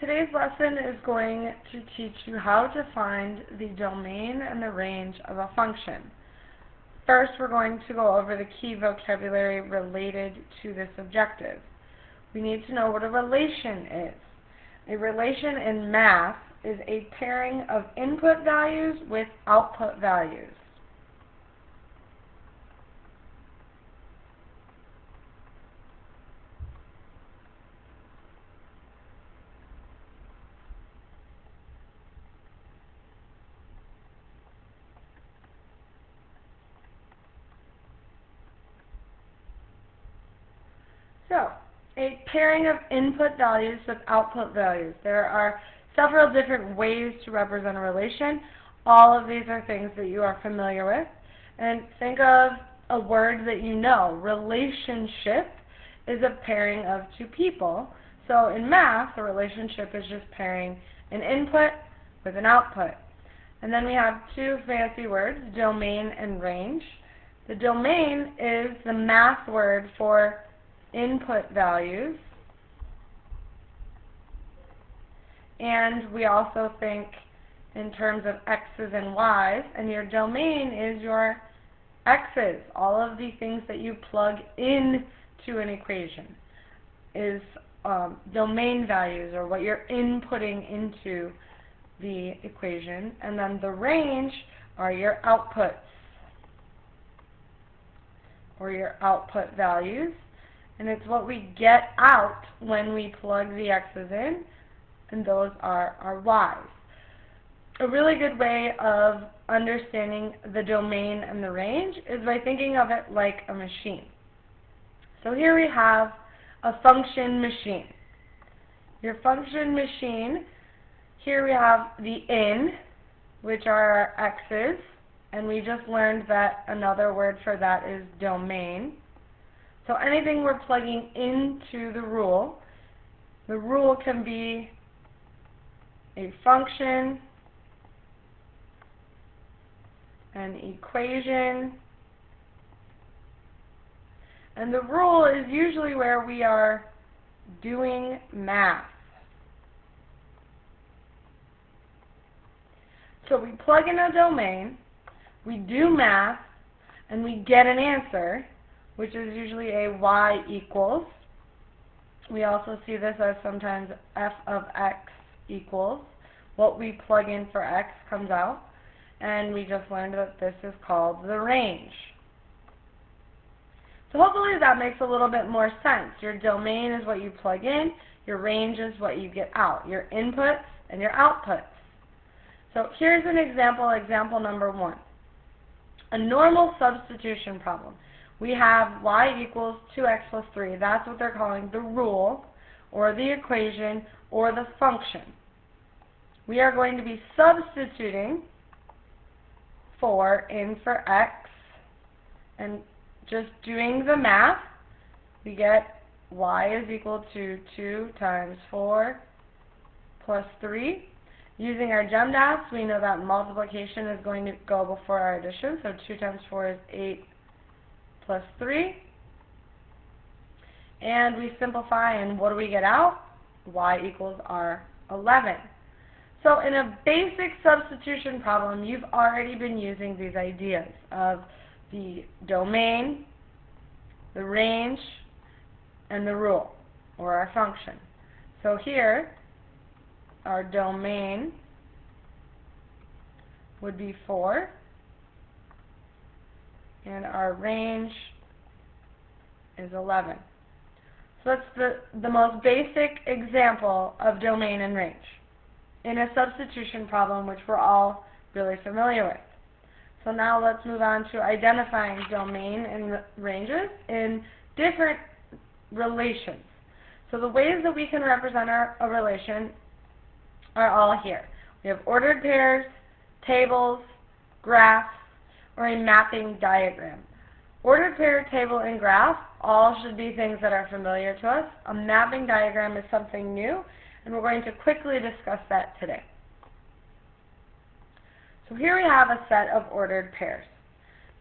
Today's lesson is going to teach you how to find the domain and the range of a function. First, we're going to go over the key vocabulary related to this objective. We need to know what a relation is. A relation in math is a pairing of input values with output values. So, a pairing of input values with output values. There are several different ways to represent a relation. All of these are things that you are familiar with. And think of a word that you know. Relationship is a pairing of two people. So in math, a relationship is just pairing an input with an output. And then we have two fancy words, domain and range. The domain is the math word for input values, and we also think in terms of x's and y's, and your domain is your x's, all of the things that you plug into an equation is domain values, or what you're inputting into the equation, and then the range are your outputs, or your output values. And it's what we get out when we plug the x's in, and those are our y's. A really good way of understanding the domain and the range is by thinking of it like a machine. So here we have a function machine. Your function machine, here we have the in, which are our x's, and we just learned that another word for that is domain. So anything we're plugging into the rule can be a function, an equation, and the rule is usually where we are doing math. So we plug in a domain, we do math, and we get an answer, which is usually a y equals. We also see this as sometimes f of x equals. What we plug in for x comes out, and we just learned that this is called the range. So hopefully that makes a little bit more sense. Your domain is what you plug in, your range is what you get out, your inputs and your outputs. So here's an example, example number 1. A normal substitution problem. We have y equals 2x plus 3. That's what they're calling the rule, or the equation, or the function. We are going to be substituting 4 in for x, and just doing the math, we get y is equal to 2 times 4 plus 3. Using our GEMDAS, we know that multiplication is going to go before our addition, so 2 times 4 is 8 plus 3, and we simplify, and what do we get out? Y equals our 11. So in a basic substitution problem, you've already been using these ideas of the domain, the range, and the rule, or our function. So here, our domain would be 4, and our range is 11. So that's the most basic example of domain and range in a substitution problem, which we're all really familiar with. So now let's move on to identifying domain and ranges in different relations. So the ways that we can represent a relation are all here. We have ordered pairs, tables, graphs, or a mapping diagram. Ordered pair, table, and graph all should be things that are familiar to us. A mapping diagram is something new, and we're going to quickly discuss that today. So here we have a set of ordered pairs.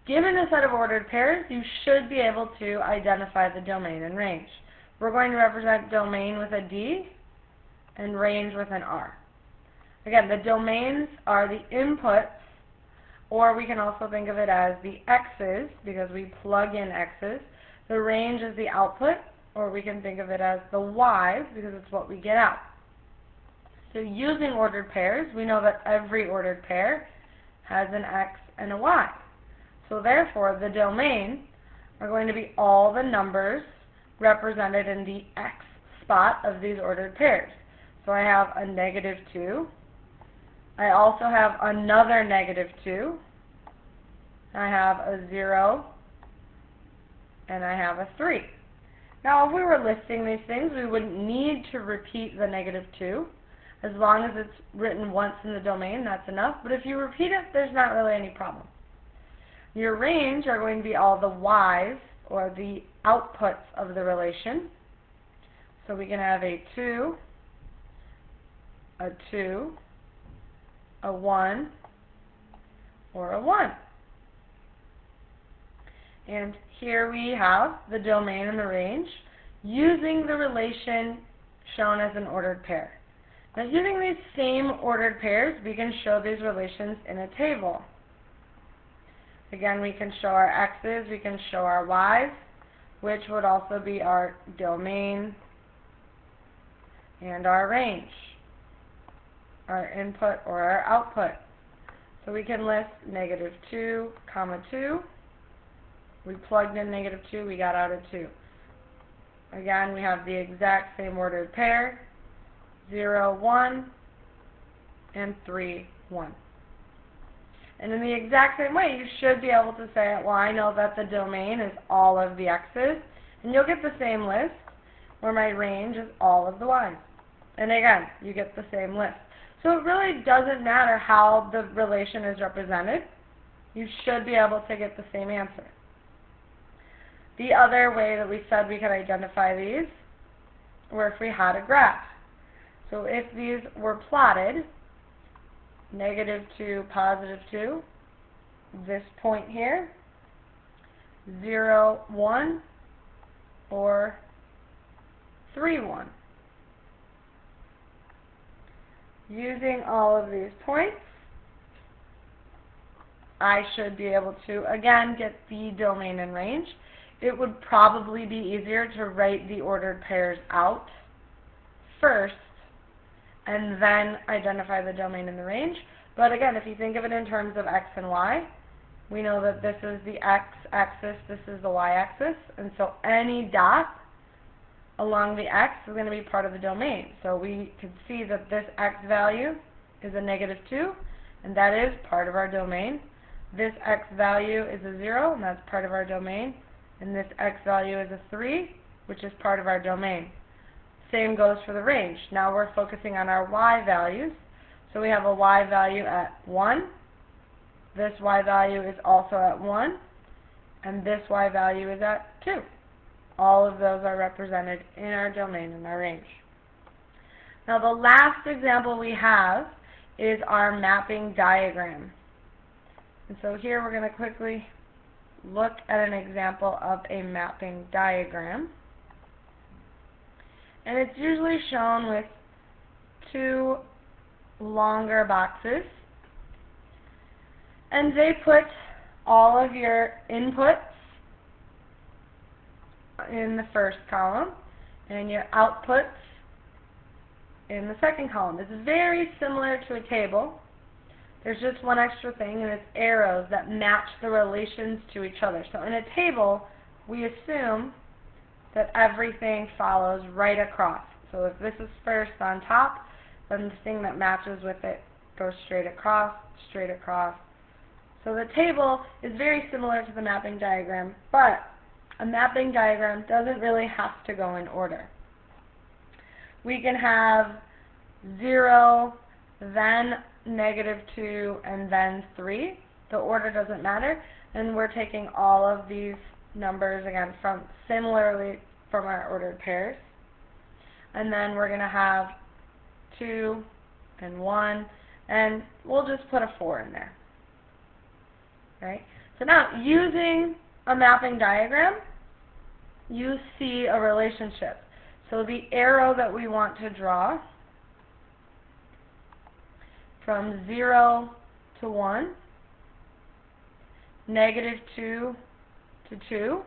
Given a set of ordered pairs, you should be able to identify the domain and range. We're going to represent domain with a D and range with an R. Again, the domains are the inputs, or we can also think of it as the x's because we plug in x's. The range is the output, or we can think of it as the y's because it's what we get out. So using ordered pairs, we know that every ordered pair has an x and a y. So therefore, the domain are going to be all the numbers represented in the x spot of these ordered pairs. So I have a -2. I also have another -2. I have a 0. And I have a 3. Now, if we were listing these things, we wouldn't need to repeat the -2. As long as it's written once in the domain, that's enough. But if you repeat it, there's not really any problem. Your range are going to be all the y's, or the outputs of the relation. So we can have a 2, a 2, a 1, or a 1. And here we have the domain and the range using the relation shown as an ordered pair. Now, using these same ordered pairs, we can show these relations in a table. Again, we can show our x's, we can show our y's, which would also be our domain and our range, our input or our output. So we can list -2, 2. We plugged in -2, we got out a 2. Again, we have the exact same ordered pair, 0, 1, and 3, 1. And in the exact same way, you should be able to say, well, I know that the domain is all of the x's, and you'll get the same list where my range is all of the y's. And again, you get the same list. So it really doesn't matter how the relation is represented. You should be able to get the same answer. The other way that we said we could identify these were if we had a graph. So if these were plotted, -2, +2, this point here, 0, 1, or 3, 1. Using all of these points, I should be able to, again, get the domain and range. It would probably be easier to write the ordered pairs out first and then identify the domain and the range. But again, if you think of it in terms of x and y, we know that this is the x-axis, this is the y-axis, and so any dot along the x is going to be part of the domain. So we can see that this x value is a -2, and that is part of our domain. This x value is a 0, and that's part of our domain. And this x value is a 3, which is part of our domain. Same goes for the range. Now we're focusing on our y values. So we have a y value at 1. This y value is also at 1. And this y value is at 2. All of those are represented in our domain and our range. Now the last example we have is our mapping diagram. And so here we're going to quickly look at an example of a mapping diagram. And it's usually shown with 2 longer boxes. And they put all of your inputs in the first column and your outputs in the second column. It's very similar to a table. There's just one extra thing, and it's arrows that match the relations to each other. So in a table, we assume that everything follows right across. So if this is first on top, then the thing that matches with it goes straight across, straight across. So the table is very similar to the mapping diagram, but a mapping diagram doesn't really have to go in order. We can have 0, then -2, and then 3. The order doesn't matter, and we're taking all of these numbers again similarly from our ordered pairs. And then we're going to have 2 and 1, and we'll just put a 4 in there. Right? So now, using a mapping diagram, you see a relationship. So the arrow that we want to draw from 0 to 1, -2 to 2,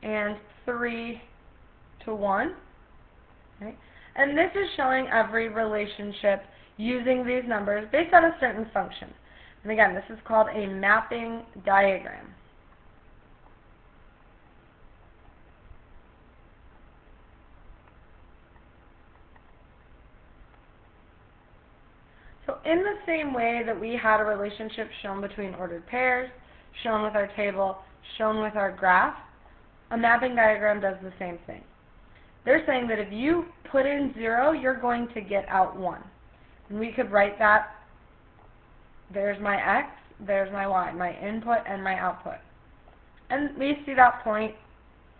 and 3 to 1. Okay? And this is showing every relationship using these numbers based on a certain function. And again, this is called a mapping diagram. So in the same way that we had a relationship shown between ordered pairs, shown with our table, shown with our graph, a mapping diagram does the same thing. They're saying that if you put in 0, you're going to get out 1. And we could write that, there's my x, there's my y, my input and my output. And we see that point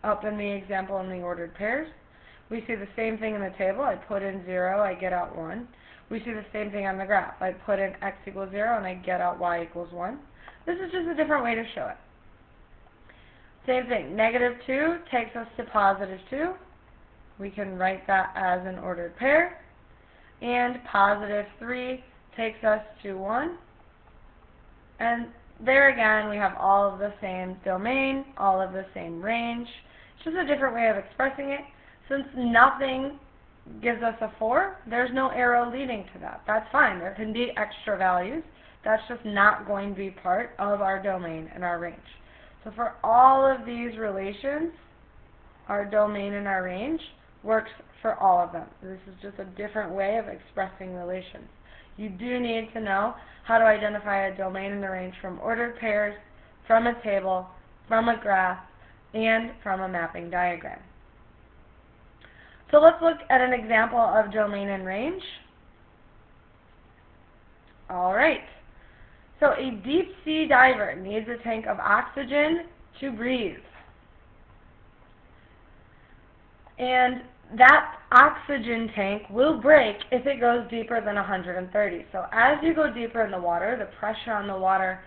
up in the example in the ordered pairs. We see the same thing in the table. I put in 0, I get out 1. We see the same thing on the graph. I put in x equals 0 and I get out y equals 1. This is just a different way to show it. Same thing, -2 takes us to +2. We can write that as an ordered pair. And +3 takes us to 1. And there again, we have all of the same domain, all of the same range. It's just a different way of expressing it. Since nothing gives us a 4, there's no arrow leading to that. That's fine. There can be extra values. That's just not going to be part of our domain and our range. So for all of these relations, our domain and our range works for all of them. This is just a different way of expressing relations. You do need to know how to identify a domain and a range from ordered pairs, from a table, from a graph, and from a mapping diagram. So let's look at an example of domain and range. All right. So a deep sea diver needs a tank of oxygen to breathe. And that oxygen tank will break if it goes deeper than 130. So as you go deeper in the water, the pressure on the water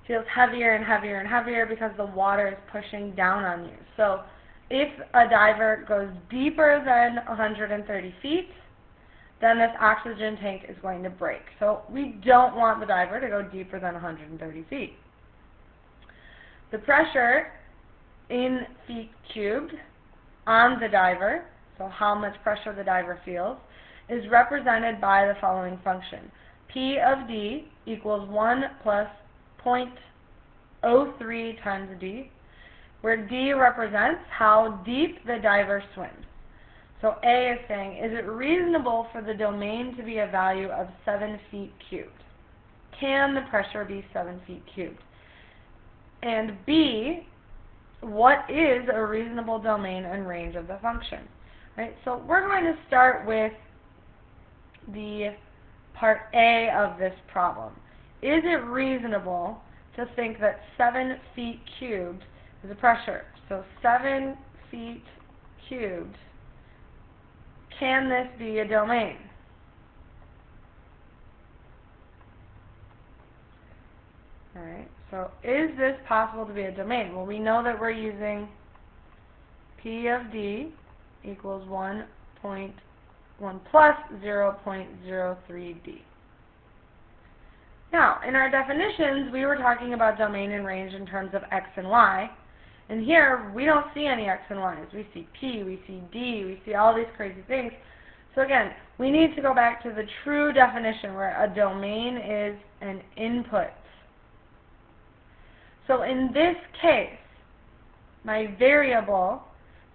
feels heavier and heavier and heavier because the water is pushing down on you. So if a diver goes deeper than 130 feet, then this oxygen tank is going to break. So we don't want the diver to go deeper than 130 feet. The pressure in feet cubed on the diver, so how much pressure the diver feels, is represented by the following function. P of D equals 1 plus 0.03 times D, where D represents how deep the diver swims. So A is saying, is it reasonable for the domain to be a value of 7 feet cubed? Can the pressure be 7 feet cubed? And B, what is a reasonable domain and range of the function? Right? So we're going to start with the part A of this problem. Is it reasonable to think that 7 feet cubed is a pressure? So 7 feet cubed, can this be a domain? Alright, so is this possible to be a domain? Well, we know that we're using P of D equals 1 plus 0.03D. Now, in our definitions, we were talking about domain and range in terms of x and y. And here, we don't see any x and y's. We see P, we see D, we see all these crazy things. So again, we need to go back to the true definition where a domain is an input. So in this case, my variable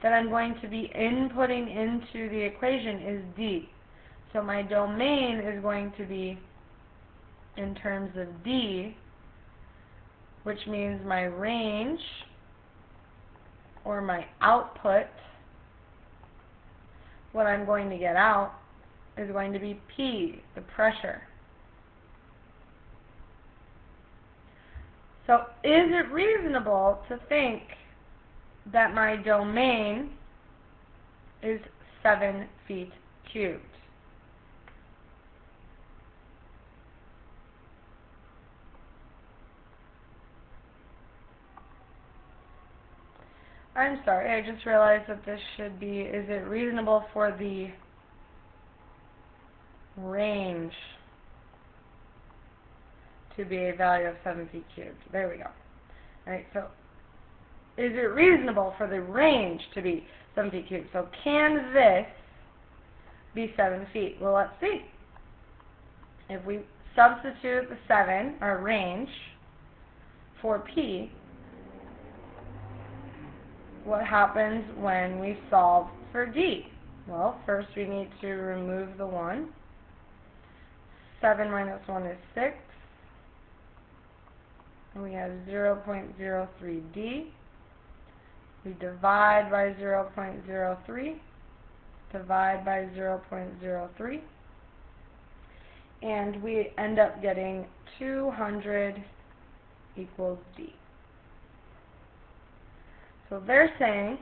that I'm going to be inputting into the equation is D. So my domain is going to be in terms of D, which means my range or my output, what I'm going to get out, is going to be P, the pressure. So is it reasonable to think that my domain is 7 feet cubed? I'm sorry, I just realized that this should be, is it reasonable for the range to be a value of 7 feet cubed. There we go. Alright, so is it reasonable for the range to be 7 feet cubed? So can this be 7 feet? Well, let's see. If we substitute the 7, our range, for P, what happens when we solve for D? Well, first we need to remove the 1. 7 minus 1 is 6. And we have 0.03D. We divide by 0.03. Divide by 0.03. And we end up getting 200 equals D. So they're saying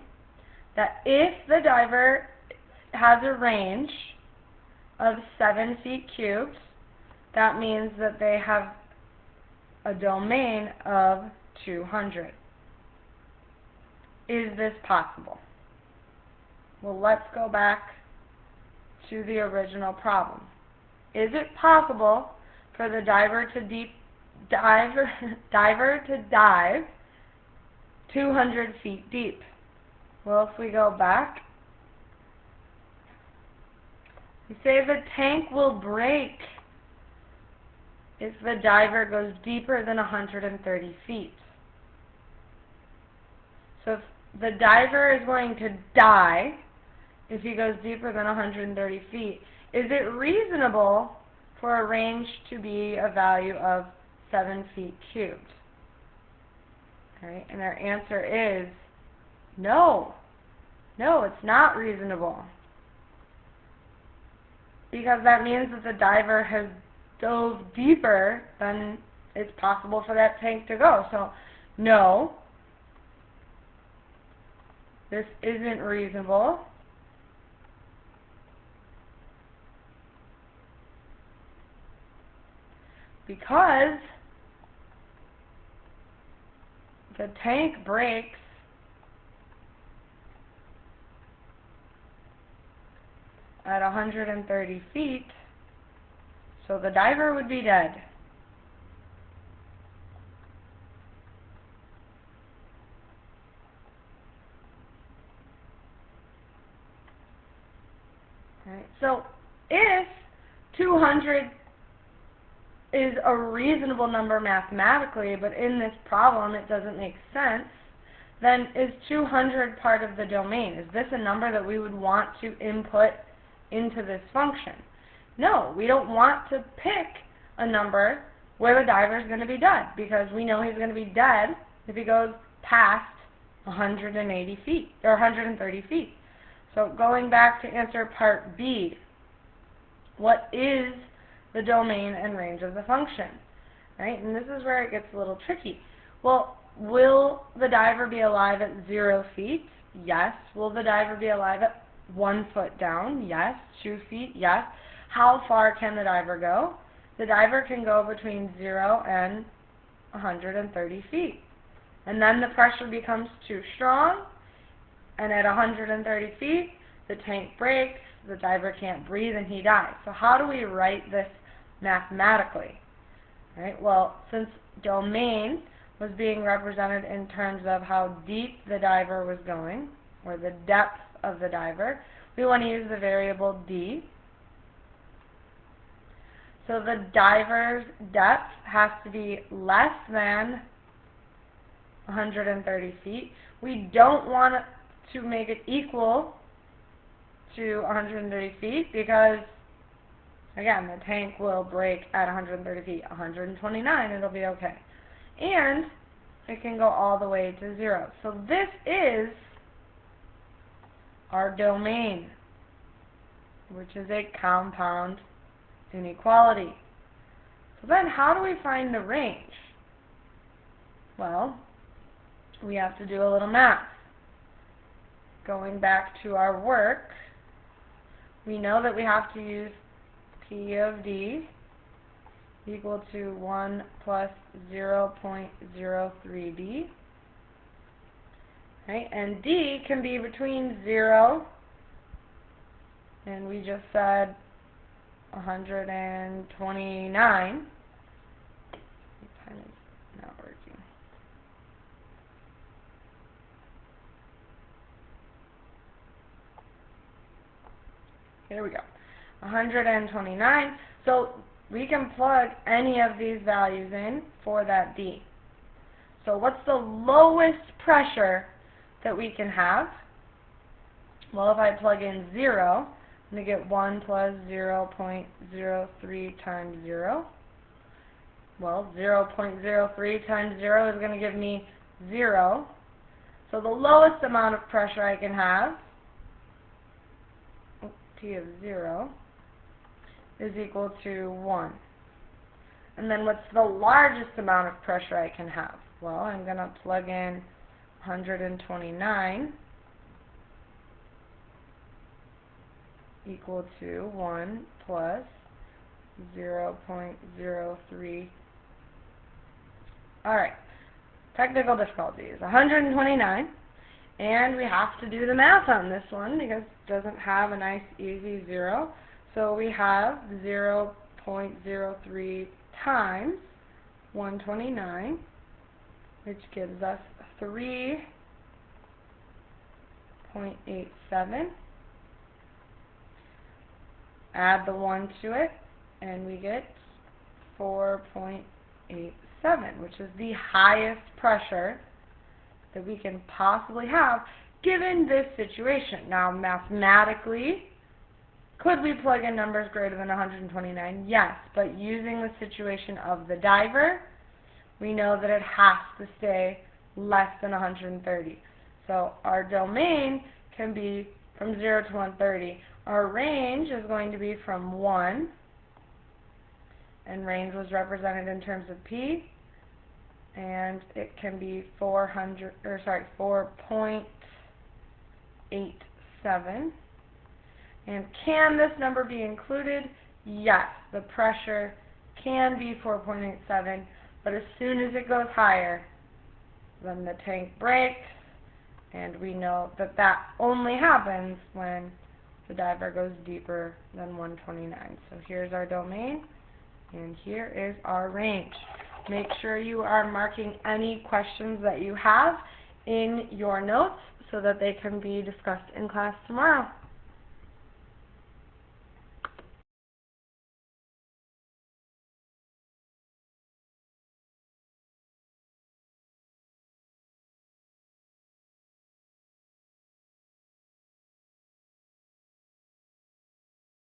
that if the diver has a range of 7 feet cubed, that means that they have a domain of 200. Is this possible? Well, let's go back to the original problem. Is it possible for the diver to dive 200 feet deep? Well, if we go back, we say the tank will break if the diver goes deeper than 130 feet. So if the diver is going to die if he goes deeper than 130 feet, is it reasonable for a range to be a value of 7 feet cubed? Alright, and our answer is no. No, it's not reasonable. Because that means that the diver has dove deeper than it's possible for that tank to go. So, no, this isn't reasonable. Because the tank breaks at 130 feet, so the diver would be dead. Alright, so if 200 is a reasonable number mathematically, but in this problem it doesn't make sense, then is 200 part of the domain? Is this a number that we would want to input into this function? No, we don't want to pick a number where the diver is going to be dead, because we know he's going to be dead if he goes past 180 feet, or 130 feet. So going back to answer part B, what is the domain and range of the function? Right? And this is where it gets a little tricky. Well, will the diver be alive at 0 feet? Yes. Will the diver be alive at 1 foot down? Yes. 2 feet? Yes. How far can the diver go? The diver can go between 0 and 130 feet. And then the pressure becomes too strong, and at 130 feet, the tank breaks, the diver can't breathe, and he dies. So how do we write this mathematically? Right? Well, since domain was being represented in terms of how deep the diver was going, or the depth of the diver, we want to use the variable d. So the diver's depth has to be less than 130 feet. We don't want to make it equal to 130 feet because, again, the tank will break at 130 feet. 129, it'll be okay. And it can go all the way to 0. So this is our domain, which is a compound inequality. So then how do we find the range? Well, we have to do a little math. Going back to our work, we know that we have to use P of D equal to 1 plus 0.03D. Right? And D can be between 0, and we just said 129. Pen is not working. Here we go. 129. So we can plug any of these values in for that D. So what's the lowest pressure that we can have? Well, if I plug in 0, I'm going to get 1 plus 0.03 times 0. Well, 0.03 times 0 is going to give me 0. So the lowest amount of pressure I can have, P of 0, is equal to 1. And then what's the largest amount of pressure I can have? Well, I'm going to plug in 129 equal to 1 plus 0.03. Alright, technical difficulties. 129, and we have to do the math on this one because it doesn't have a nice easy 0. So we have 0.03 times 129, which gives us 3.87. Add the 1 to it, and we get 4.87, which is the highest pressure that we can possibly have given this situation. Now, mathematically, could we plug in numbers greater than 129? Yes, but using the situation of the diver, we know that it has to stay less than 130. So our domain can be from 0 to 130. Our range is going to be from 1, and range was represented in terms of P, and it can be 4.87. And can this number be included? Yes, the pressure can be 4.87, but as soon as it goes higher, then the tank breaks, and we know that that only happens when the diver goes deeper than 129. So here's our domain, and here is our range. Make sure you are marking any questions that you have in your notes so that they can be discussed in class tomorrow.